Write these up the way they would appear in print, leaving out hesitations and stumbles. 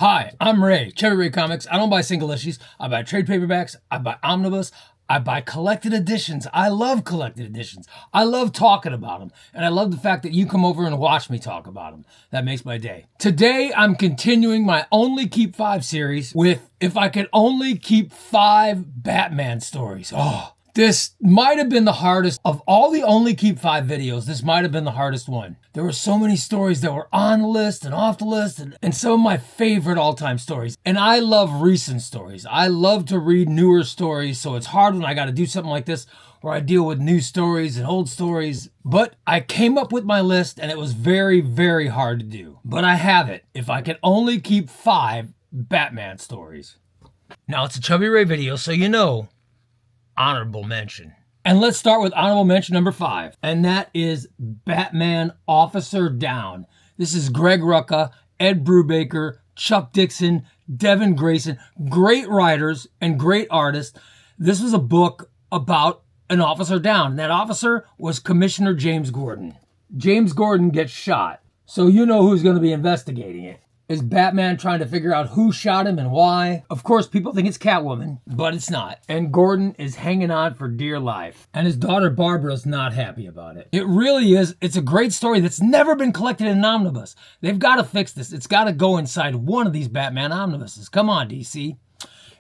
Hi, I'm Ray, ChubbyRay Comics. I don't buy single issues. I buy trade paperbacks. I buy omnibus. I buy collected editions. I love collected editions. I love talking about them. And I love the fact that you come over and watch me talk about them. That makes my day. Today, I'm continuing my Only Keep 5 series with If I Could Only Keep 5 Batman stories. Oh, this might have been the hardest of all the Only Keep 5 videos. This might have been the hardest one. There were so many stories that were on the list and off the list and some of my favorite all-time stories. And I love recent stories. I love to read newer stories, so it's hard when I got to do something like this where I deal with new stories and old stories. But I came up with my list and it was very, very hard to do. But I have it. If I could only keep 5 Batman stories. Now, it's a Chubby Ray video, so you know, honorable mention. And let's start with honorable mention number 5. And that is Batman Officer Down. This is Greg Rucka, Ed Brubaker, Chuck Dixon, Devin Grayson. Great writers and great artists. This was a book about an officer down. And that officer was Commissioner James Gordon. James Gordon gets shot. So you know who's going to be investigating it. Is Batman trying to figure out who shot him and why? Of course, people think it's Catwoman, but it's not. And Gordon is hanging on for dear life. And his daughter Barbara's not happy about it. It really is. It's a great story that's never been collected in an omnibus. They've got to fix this. It's got to go inside one of these Batman omnibuses. Come on, DC.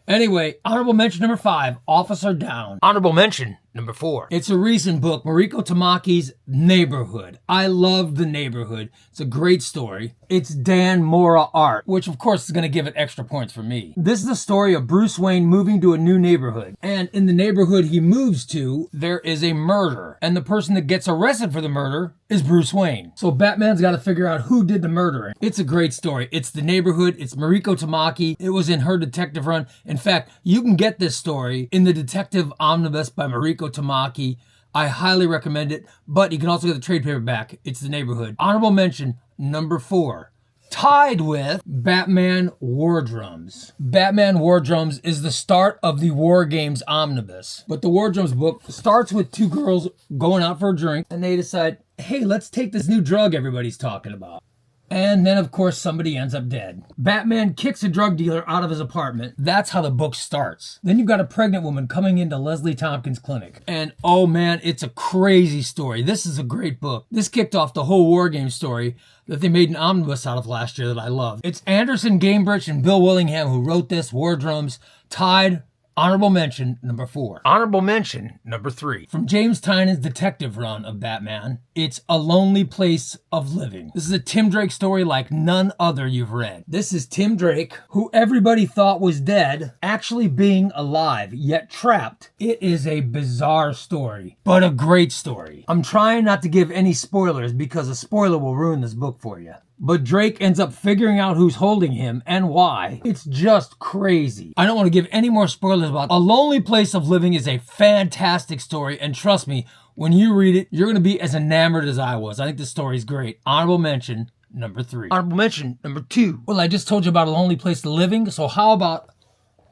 Anyway, honorable mention number 5, Officer Down. Honorable mention number 4. It's a recent book, Mariko Tamaki's Neighborhood. I love The Neighborhood. It's a great story. It's Dan Mora art, which of course is going to give it extra points for me. This is the story of Bruce Wayne moving to a new neighborhood. And in the neighborhood he moves to, there is a murder. And the person that gets arrested for the murder is Bruce Wayne. So Batman's got to figure out who did the murdering. It's a great story. It's The Neighborhood. It's Mariko Tamaki. It was in her detective run. In fact, you can get this story in the Detective Omnibus by Mariko Tamaki. I highly recommend it, but you can also get the trade paperback. It's The Neighborhood. Honorable mention number 4. Tied with Batman War Drums. Batman War Drums is the start of the War Games Omnibus. But the War Drums book starts with 2 girls going out for a drink, and they decide, hey, let's take this new drug everybody's talking about. And then, of course, somebody ends up dead. Batman kicks a drug dealer out of his apartment. That's how the book starts. Then you've got a pregnant woman coming into Leslie Tompkins' clinic. And, oh man, it's a crazy story. This is a great book. This kicked off the whole War Game story that they made an omnibus out of last year that I love. It's Anderson Gamebridge and Bill Willingham who wrote this, War Drums, tied. Honorable mention number 4. Honorable mention number 3. From James Tynion's detective run of Batman, it's A Lonely Place of Living. This is a Tim Drake story like none other you've read. This is Tim Drake, who everybody thought was dead, actually being alive, yet trapped. It is a bizarre story, but a great story. I'm trying not to give any spoilers because a spoiler will ruin this book for you. But Drake ends up figuring out who's holding him and why. It's just crazy. I don't want to give any more spoilers about it. A Lonely Place of Living is a fantastic story, and trust me, when you read it, you're going to be as enamored as I was. I think this story is great. Honorable mention number 3. Honorable mention number 2. Well, I just told you about A Lonely Place of Living, so how about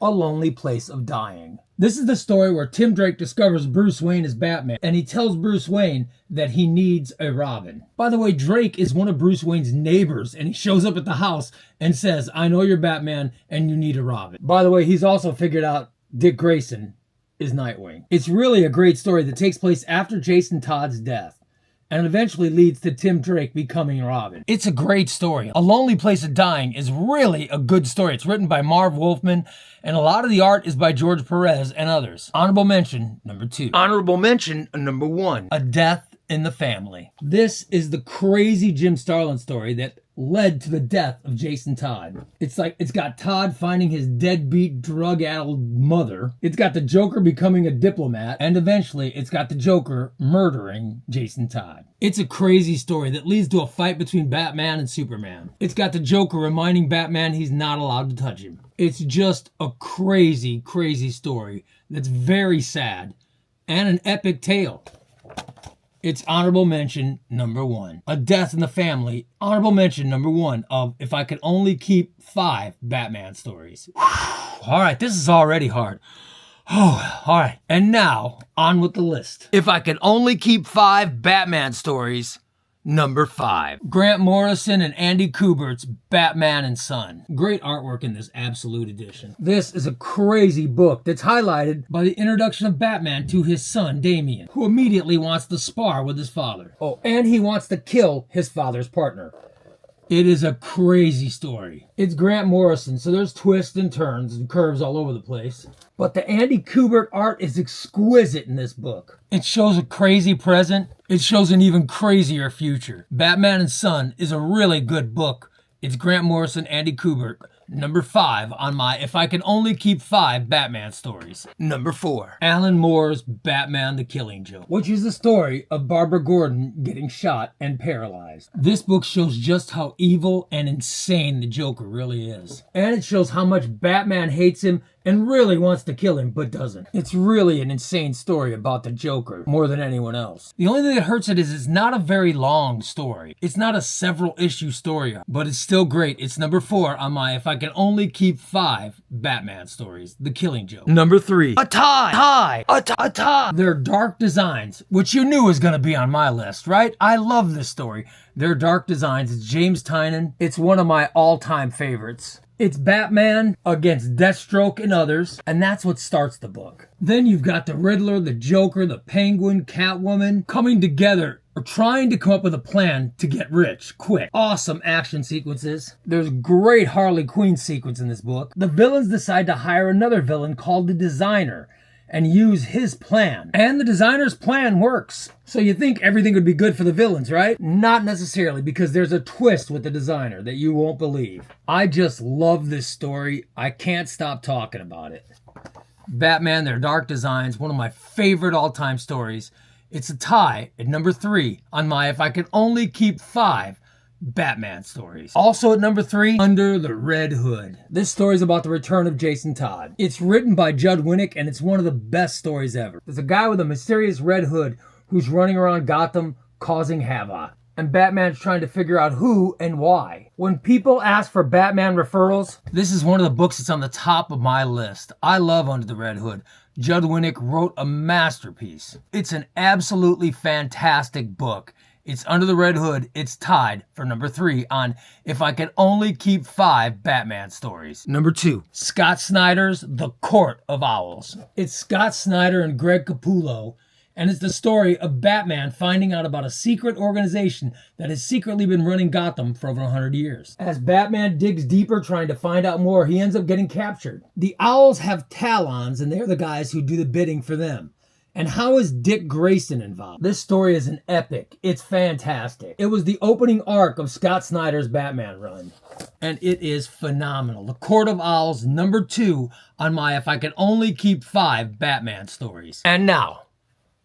A Lonely Place of Dying? This is the story where Tim Drake discovers Bruce Wayne is Batman, and he tells Bruce Wayne that he needs a Robin. By the way, Drake is one of Bruce Wayne's neighbors, and he shows up at the house and says, I know you're Batman, and you need a Robin. By the way, he's also figured out Dick Grayson is Nightwing. It's really a great story that takes place after Jason Todd's death, and eventually leads to Tim Drake becoming Robin. It's a great story. A Lonely Place of Dying is really a good story. It's written by Marv Wolfman, and a lot of the art is by George Perez and others. Honorable mention number 2. Honorable mention number 1. A Death in the Family. This is the crazy Jim Starlin story that led to the death of Jason Todd. It's got Todd finding his deadbeat, drug-addled mother. It's got the Joker becoming a diplomat. And eventually, it's got the Joker murdering Jason Todd. It's a crazy story that leads to a fight between Batman and Superman. It's got the Joker reminding Batman he's not allowed to touch him. It's just a crazy, crazy story that's very sad and an epic tale. It's honorable mention number 1. A Death in the Family. Honorable mention number 1 of If I Could Only Keep 5 Batman stories. All right, this is already hard. Oh, all right. And now, on with the list. If I Could Only Keep 5 Batman stories, Number 5. Grant Morrison and Andy Kubert's Batman and Son. Great artwork in this Absolute edition. This is a crazy book that's highlighted by the introduction of Batman to his son, Damian, who immediately wants to spar with his father. Oh, and he wants to kill his father's partner. It is a crazy story. It's Grant Morrison, so there's twists and turns and curves all over the place. But the Andy Kubert art is exquisite in this book. It shows a crazy present. It shows an even crazier future. Batman and Son is a really good book. It's Grant Morrison, Andy Kubert. Number 5 on my If I Can Only Keep 5 Batman stories. Number 4. Alan Moore's Batman the Killing Joke, which is the story of Barbara Gordon getting shot and paralyzed. This book shows just how evil and insane the Joker really is. And it shows how much Batman hates him and really wants to kill him, but doesn't. It's really an insane story about the Joker, more than anyone else. The only thing that hurts it is it's not a very long story. It's not a several issue story, but it's still great. It's number 4 on my If I Can Only Keep 5 Batman stories, The Killing Joke. Number 3. A tie. They're dark designs, which you knew was going to be on my list, right? I love this story. They're dark designs. It's James Tynion. It's one of my all-time favorites. It's Batman against Deathstroke and others, and that's what starts the book. Then you've got the Riddler, the Joker, the Penguin, Catwoman coming together or trying to come up with a plan to get rich quick. Awesome action sequences. There's a great Harley Quinn sequence in this book. The villains decide to hire another villain called the Designer and use his plan. And the Designer's plan works. So you think everything would be good for the villains, right? Not necessarily, because there's a twist with the Designer that you won't believe. I just love this story. I can't stop talking about it. Batman, Their Dark Designs, one of my favorite all-time stories. It's a tie at number 3 on my If I Can Only Keep 5 Batman stories. Also at number 3, Under the Red Hood. This story is about the return of Jason Todd. It's written by Judd Winnick, and it's one of the best stories ever. There's a guy with a mysterious red hood who's running around Gotham causing havoc. And Batman's trying to figure out who and why. When people ask for Batman referrals, this is one of the books that's on the top of my list. I love Under the Red Hood. Judd Winnick wrote a masterpiece. It's an absolutely fantastic book. It's Under the Red Hood. It's tied for number 3 on If I Can Only Keep 5 Batman stories. Number 2, Scott Snyder's The Court of Owls. It's Scott Snyder and Greg Capullo, and it's the story of Batman finding out about a secret organization that has secretly been running Gotham for over 100 years. As Batman digs deeper trying to find out more, he ends up getting captured. The Owls have talons, and they're the guys who do the bidding for them. And how is Dick Grayson involved? This story is an epic. It's fantastic. It was the opening arc of Scott Snyder's Batman run. And it is phenomenal. The Court of Owls, number 2 on my If I Can Only Keep 5 Batman stories. And now,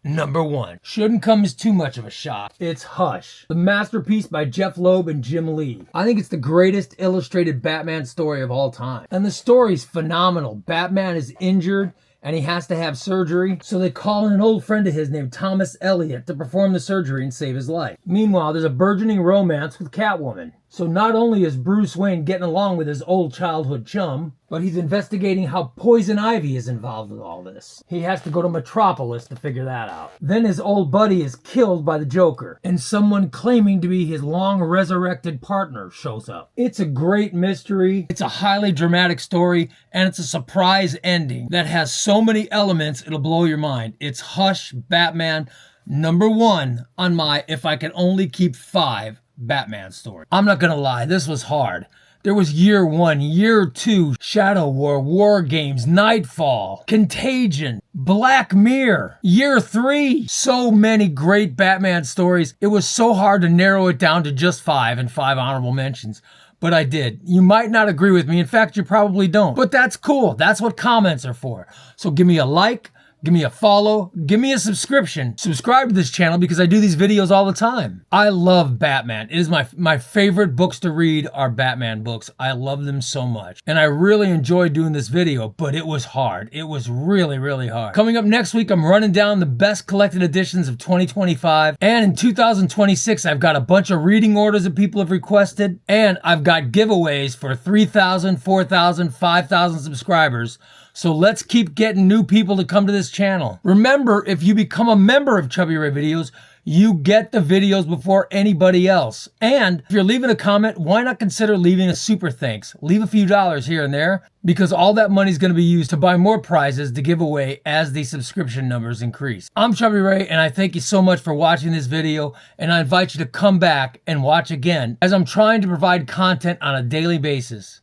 number 1. Shouldn't come as too much of a shock. It's Hush, the masterpiece by Jeff Loeb and Jim Lee. I think it's the greatest illustrated Batman story of all time. And the story's phenomenal. Batman is injured and he has to have surgery, so they call in an old friend of his named Thomas Elliot to perform the surgery and save his life. Meanwhile, there's a burgeoning romance with Catwoman. So not only is Bruce Wayne getting along with his old childhood chum, but he's investigating how Poison Ivy is involved with all this. He has to go to Metropolis to figure that out. Then his old buddy is killed by the Joker, and someone claiming to be his long-resurrected partner shows up. It's a great mystery, it's a highly dramatic story, and it's a surprise ending that has so many elements it'll blow your mind. It's Hush, Batman, number 1 on my If I Can Only Keep 5 Batman story. I'm not gonna lie, this was hard. There was Year 1, Year 2, Shadow War, War Games, Nightfall, Contagion, Black Mirror, Year 3. So many great Batman stories. It was so hard to narrow it down to just 5 and 5 honorable mentions. But I did. You might not agree with me. In fact, you probably don't. But that's cool. That's what comments are for. So give me a like. Give me a follow, give me a subscription. Subscribe to this channel because I do these videos all the time. I love Batman. It is my favorite books to read are Batman books. I love them so much. And I really enjoyed doing this video, but it was hard. It was really, really hard. Coming up next week, I'm running down the best collected editions of 2025. And in 2026, I've got a bunch of reading orders that people have requested. And I've got giveaways for 3,000, 4,000, 5,000 subscribers. So let's keep getting new people to come to this channel. Remember, if you become a member of ChubbyRay Videos, You get the videos before anybody else. And if you're leaving a comment, why not consider leaving a super thanks? Leave a few dollars here and there, because all that money is going to be used to buy more prizes to give away as the subscription numbers increase. I'm ChubbyRay, and I thank you so much for watching this video, and I invite you to come back and watch again as I'm trying to provide content on a daily basis.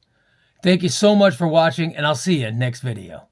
Thank you so much for watching, and I'll see you next video.